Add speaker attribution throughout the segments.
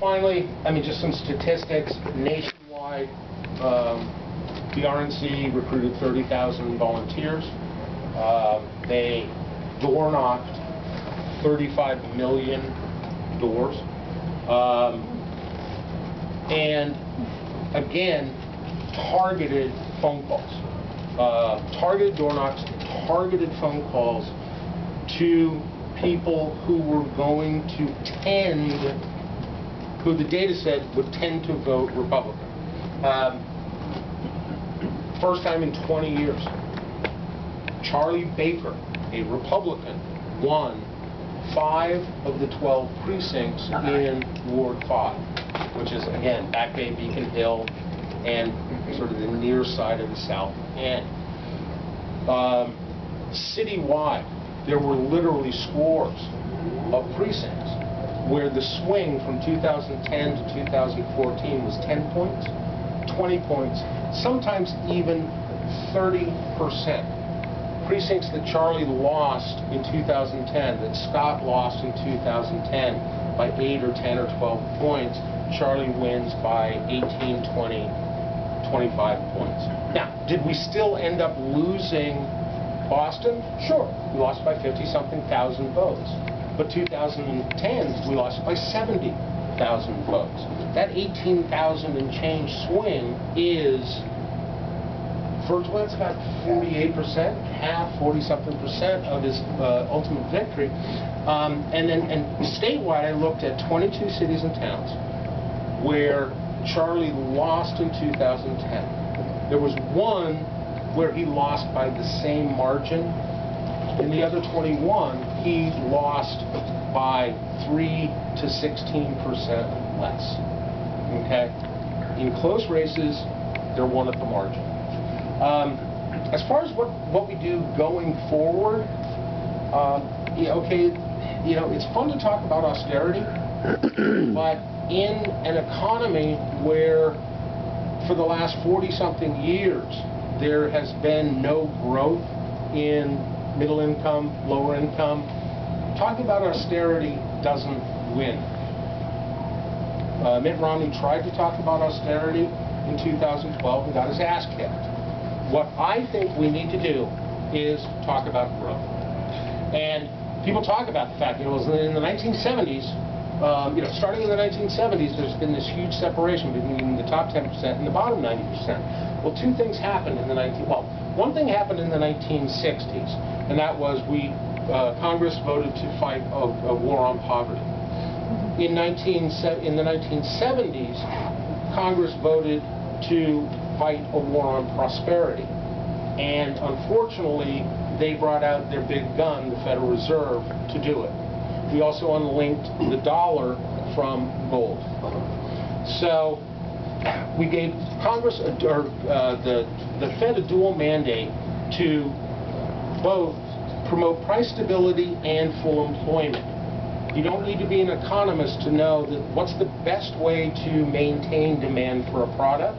Speaker 1: Finally, I mean, just some statistics. Nationwide, the RNC recruited 30,000 volunteers. They door-knocked 35 million doors. And again, targeted phone calls. Targeted door knocks, targeted phone calls to people who were going to tend, who the data said would tend to vote Republican. First time in 20 years, Charlie Baker, a Republican, won 5 of the 12 precincts in Ward 5, which is, again, Back Bay, Beacon Hill, and sort of the near side of the South End. Citywide, there were literally scores of precincts where the swing from 2010 to 2014 was 10 points, 20 points, sometimes even 30%. Precincts that Charlie lost in 2010, that Scott lost in 2010 by 8 or 10 or 12 points, Charlie wins by 18, 20, 25 points. Now, did we still end up losing Boston? Sure. We lost by 50-something thousand votes. But 2010, we lost by 70,000 votes. That 18,000 and change swing is, first glance, about 48%, half, 40-something% of his ultimate victory. And statewide, I looked at 22 cities and towns where Charlie lost in 2010. There was one where he lost by the same margin. In the other 21, he lost by 3 to 16% less. Okay? In close races, they're one at the margin. As far as what we do going forward, okay, you know, it's fun to talk about austerity, but in an economy where for the last 40-something years there has been no growth in middle income, lower income, talking about austerity doesn't win. Mitt Romney tried to talk about austerity in 2012 and got his ass kicked. What I think we need to do is talk about growth. And people talk about the fact, you know, in the 1970s, you know, starting in the 1970s, there's been this huge separation between the top 10% and the bottom 90%. Well, two things happened in the one thing happened in the 1960s, and that was Congress voted to fight a war on poverty. In the 1970s, Congress voted to fight a war on prosperity. And unfortunately, they brought out their big gun, the Federal Reserve, to do it. We also unlinked the dollar from gold. So we gave Congress, the Fed, a dual mandate to both promote price stability and full employment. You don't need to be an economist to know that what's the best way to maintain demand for a product?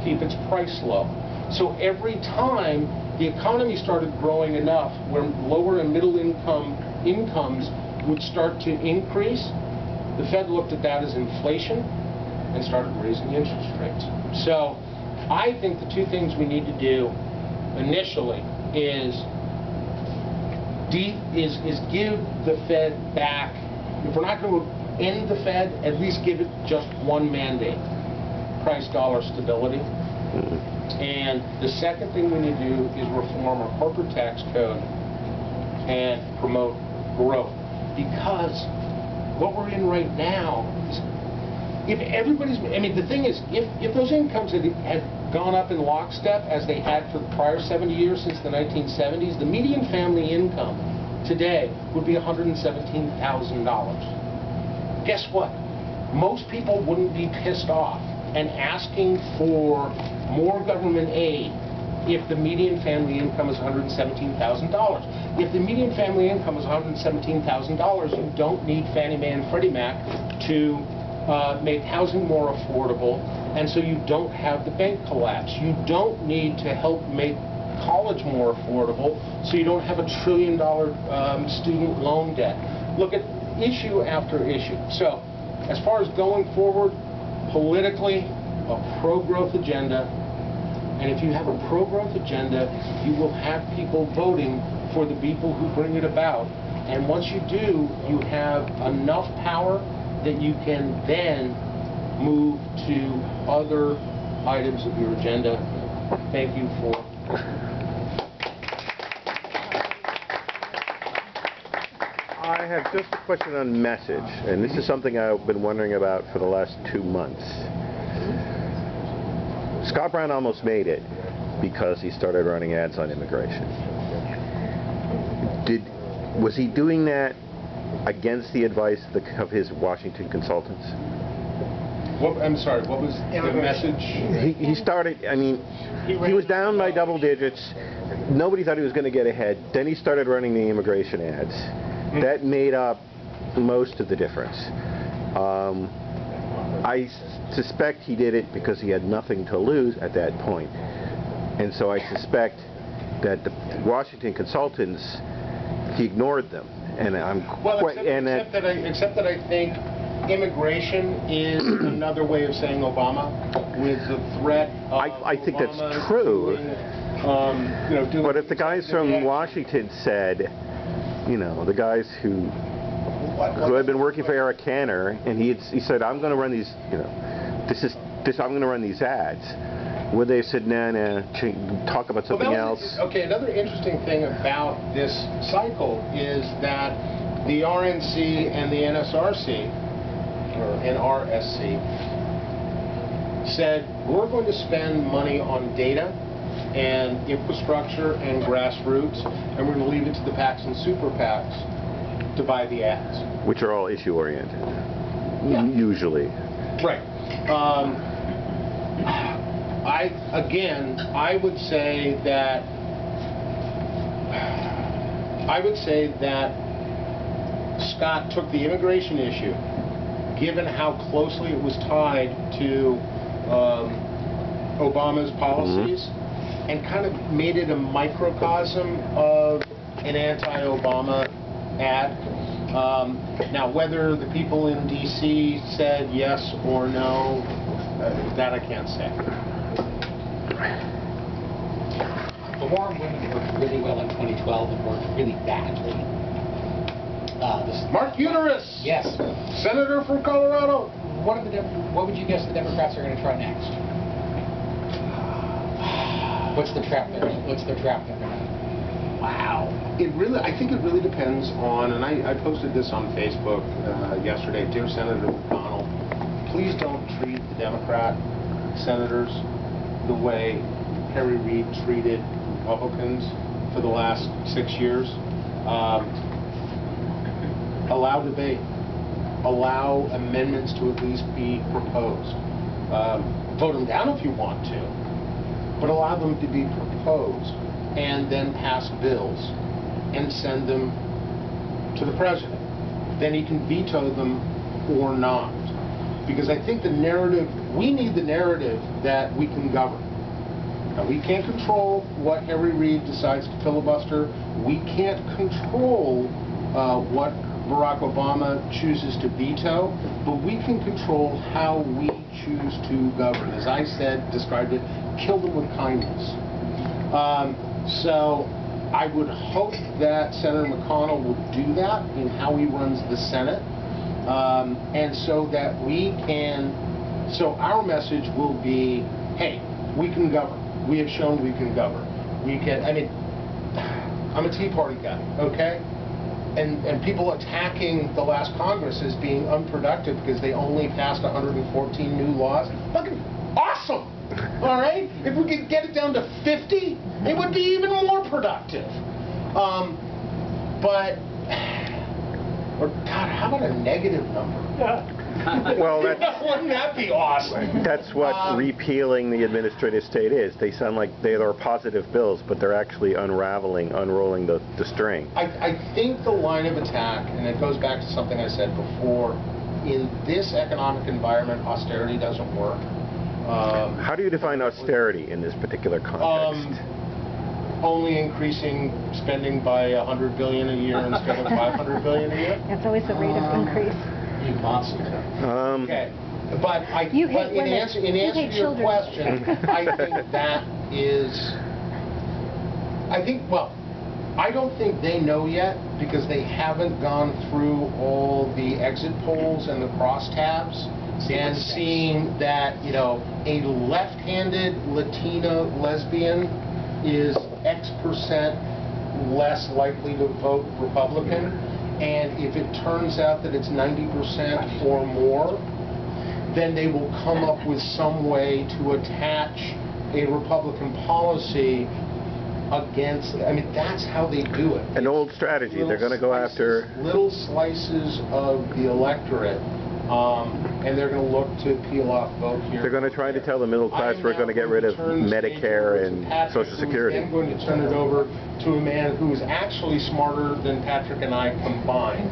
Speaker 1: Keep its price low. So every time the economy started growing enough where lower and middle incomes would start to increase, the Fed looked at that as inflation and started raising interest rates. So I think the two things we need to do initially is give the Fed back. If we're not going to end the Fed, at least give it just one mandate: price dollar stability. And the second thing we need to do is reform our corporate tax code and promote growth. Because what we're in right now is, if everybody's, I mean, the thing is, if those incomes had gone up in lockstep as they had for the prior 70 years since the 1970s, the median family income today would be $117,000. Guess what? Most people wouldn't be pissed off and asking for more government aid if the median family income is $117,000. If the median family income is $117,000, you don't need Fannie Mae and Freddie Mac to make housing more affordable, and so you don't have the bank collapse. You don't need to help make college more affordable, so you don't have $1 trillion student loan debt. Look at issue after issue. So as far as going forward, politically, a pro-growth agenda. And if you have a pro-growth agenda, you will have people voting for the people who bring it about. And once you do, you have enough power that you can then move to other items of your agenda. Thank you for...
Speaker 2: I have just a question on message, and this is something I've been wondering about for the last 2 months. Scott Brown almost made it because he started running ads on immigration. Was he doing that against the advice of his Washington consultants?
Speaker 1: I'm sorry, what was the message?
Speaker 2: He started, I mean, he was down by double digits. Nobody thought he was going to get ahead. Then he started running the immigration ads. That made up most of the difference. I suspect he did it because he had nothing to lose at that point. And so I suspect that the Washington consultants, he ignored them. And I'm
Speaker 1: except that I think immigration is another way of saying Obama, with the threat of
Speaker 2: I think that's true. But if the guys from Washington said, you know, the guys who had been working for Eric Cantor, and he said, I'm going to run these, you know, I'm going to run these ads. Would they have said, nah, talk about something else?
Speaker 1: Okay, another interesting thing about this cycle is that the RNC and the NSRC, or NRSC, said, we're going to spend money on data and infrastructure and grassroots, and we're going to leave it to the PACs and super PACs to buy the ads.
Speaker 2: Which are all issue-oriented, usually.
Speaker 1: Right. I would say that Scott took the immigration issue, given how closely it was tied to Obama's policies, and kind of made it a microcosm of an anti-Obama ad. Now, whether the people in D.C. said yes or no, that I can't say.
Speaker 3: The war on women worked really well in 2012 and worked really badly.
Speaker 1: Mark Uterus!
Speaker 3: Yes.
Speaker 1: Senator from Colorado.
Speaker 3: What would you guess the Democrats are going to try next? What's the trap they're going to...
Speaker 1: Wow. I think it really depends on, and I posted this on Facebook yesterday, Dear Senator McConnell, please don't treat the Democrat senators the way Harry Reid treated Republicans for the last 6 years. Allow debate. Allow amendments to at least be proposed. Vote them down if you want to, but allow them to be proposed, and then pass bills and send them to the president. Then he can veto them or not. Because I think the narrative, we need the narrative that we can govern. Now, we can't control what Harry Reid decides to filibuster. We can't control what Barack Obama chooses to veto, but we can control how we choose to govern. As I said, described it, kill them with kindness. So I would hope that Senator McConnell will do that in how he runs the Senate, and so that so our message will be, hey, we can govern. We have shown we can govern. I'm a Tea Party guy, okay? And people attacking the last Congress as being unproductive because they only passed 114 new laws. Fucking awesome! All right? If we could get it down to 50, it would be even more productive. Or God, how about a negative number?
Speaker 2: Well,
Speaker 1: wouldn't that be awesome?
Speaker 2: That's what repealing the administrative state is. They sound like they are positive bills, but they're actually unrolling the string.
Speaker 1: I think the line of attack, and it goes back to something I said before, in this economic environment, austerity doesn't work.
Speaker 2: How do you define austerity in this particular context?
Speaker 1: Only increasing spending by $100 billion a year instead of $500 billion a year.
Speaker 4: It's always the rate of increase.
Speaker 3: You monster.
Speaker 1: Okay. But
Speaker 4: You hate
Speaker 1: in
Speaker 4: women.
Speaker 1: answer
Speaker 4: You
Speaker 1: to
Speaker 4: hate
Speaker 1: your
Speaker 4: children.
Speaker 1: question, I think that is, well, I don't think they know yet because they haven't gone through all the exit polls and the crosstabs and seeing that, a left-handed Latina lesbian is X% less likely to vote Republican, and if it turns out that it's 90% or more, then they will come up with some way to attach a Republican policy against, that's how they do it.
Speaker 2: An old strategy. They're going to go after
Speaker 1: little slices of the electorate, and they're going to look to peel off vote here.
Speaker 2: They're going to try to tell the middle class we're going to get rid of Medicare and Social Security.
Speaker 1: I'm going to turn it over to a man who is actually smarter than Patrick and I combined.